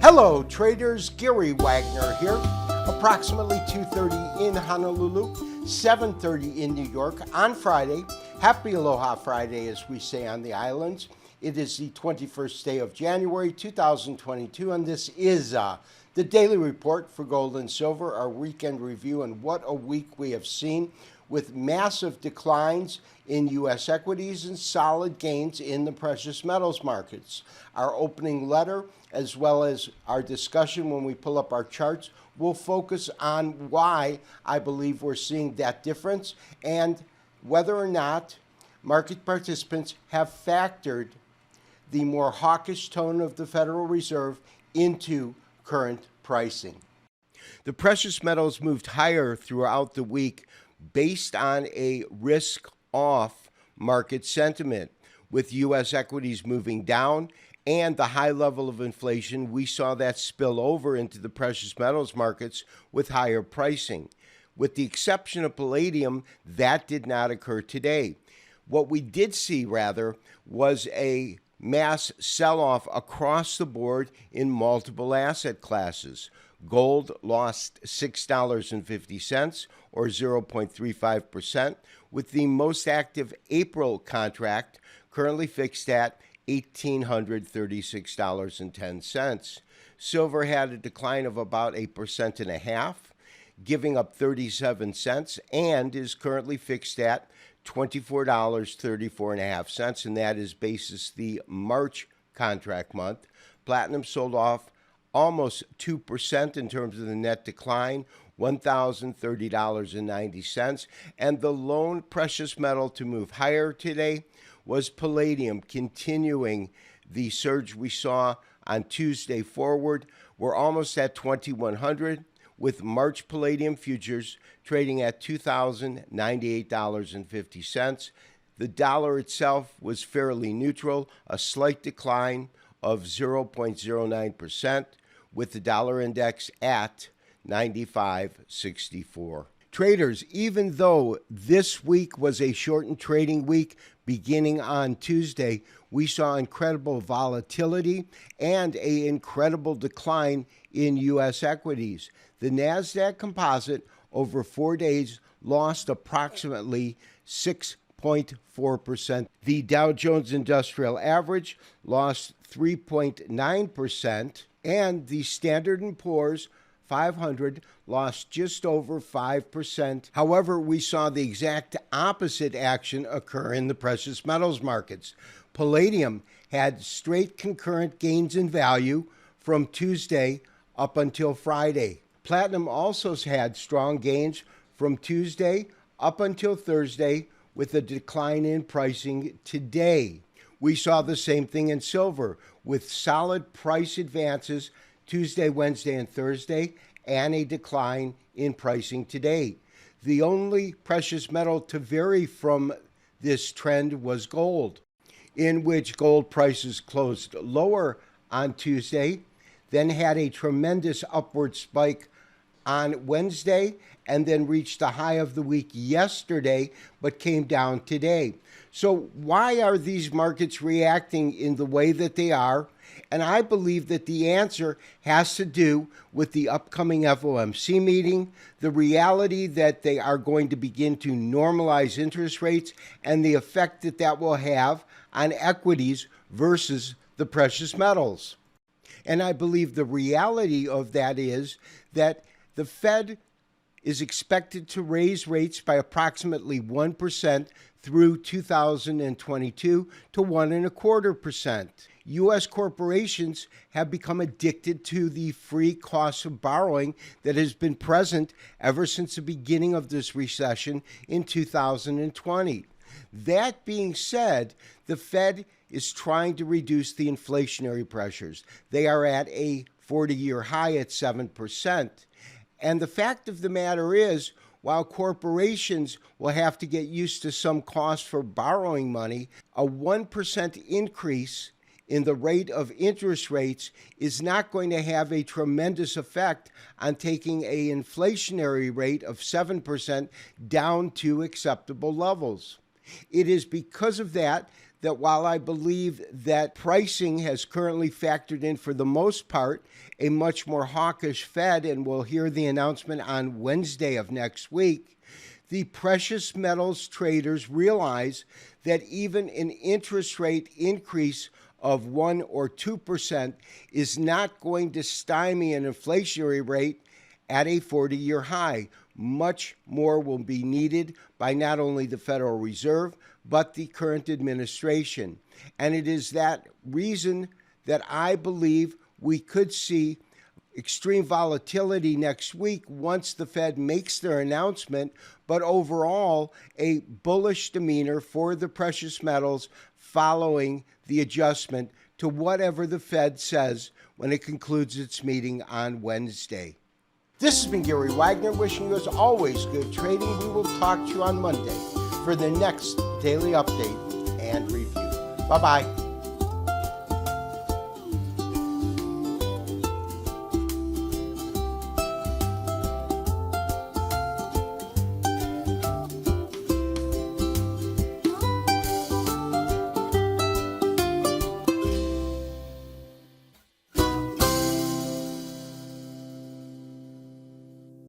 Hello traders, Gary Wagner here. Approximately 2:30 in Honolulu, 7:30 in New York on Friday. Happy Aloha Friday, as we say on the islands. It is the 21st day of January 2022, and this is the daily report for gold and silver, our weekend review, and what a week we have seen, with massive declines in U.S. equities and solid gains in the precious metals markets. Our opening letter, as well as our discussion when we pull up our charts, will focus on why I believe we're seeing that difference and whether or not market participants have factored the more hawkish tone of the Federal Reserve into current pricing. The precious metals moved higher throughout the week based on a risk-off market sentiment, with U.S. equities moving down and the high level of inflation. We saw that spill over into the precious metals markets with higher pricing. With the exception of palladium, that did not occur today. What we did see, rather, was a mass sell-off across the board in multiple asset classes. Gold lost $6.50, or 0.35%, with the most active April contract currently fixed at $1,836.10. Silver had a decline of about 1.5%, giving up 37 cents, and is currently fixed at $24.34.5, and that is basis the March contract month. Platinum sold off almost 2% in terms of the net decline, $1,030.90. And the lone precious metal to move higher today was palladium, continuing the surge we saw on Tuesday forward. We're almost at 2,100, with March palladium futures trading at $2,098.50. The dollar itself was fairly neutral, a slight decline of 0.09%, with the dollar index at 95.64. Traders, even though this week was a shortened trading week beginning on Tuesday, we saw incredible volatility and an incredible decline in U.S. equities. The NASDAQ composite over 4 days lost approximately 6.4%. The Dow Jones Industrial Average lost 3.9%, and the Standard & Poor's 500 lost just over 5%. However, we saw the exact opposite action occur in the precious metals markets. Palladium had straight concurrent gains in value from Tuesday up until Friday. Platinum also had strong gains from Tuesday up until Thursday, with a decline in pricing today. We saw the same thing in silver, with solid price advances Tuesday, Wednesday, and Thursday, and a decline in pricing today. The only precious metal to vary from this trend was gold, in which gold prices closed lower on Tuesday, then had a tremendous upward spike on Wednesday, and then reached the high of the week yesterday, but came down today. So why are these markets reacting in the way that they are? And I believe that the answer has to do with the upcoming FOMC meeting, the reality that they are going to begin to normalize interest rates, and the effect that that will have on equities versus the precious metals. And I believe the reality of that is that the Fed is expected to raise rates by approximately 1% through 2022 to 1.25%. U.S. corporations have become addicted to the free cost of borrowing that has been present ever since the beginning of this recession in 2020. That being said, the Fed is trying to reduce the inflationary pressures. They are at a 40-year high at 7%. And the fact of the matter is, while corporations will have to get used to some cost for borrowing money, a 1% increase in the rate of interest rates is not going to have a tremendous effect on taking an inflationary rate of 7% down to acceptable levels. It is because of that that while I believe that pricing has currently factored in, for the most part, a much more hawkish Fed, and we'll hear the announcement on Wednesday of next week, the precious metals traders realize that even an interest rate increase of 1 or 2% is not going to stymie an inflationary rate at a 40-year high. Much more will be needed by not only the Federal Reserve, but the current administration. And it is that reason that I believe we could see extreme volatility next week once the Fed makes their announcement, but overall a bullish demeanor for the precious metals following the adjustment to whatever the Fed says when it concludes its meeting on Wednesday. This has been Gary Wagner, wishing you as always good trading. We will talk to you on Monday for the next daily update and review. Bye-bye.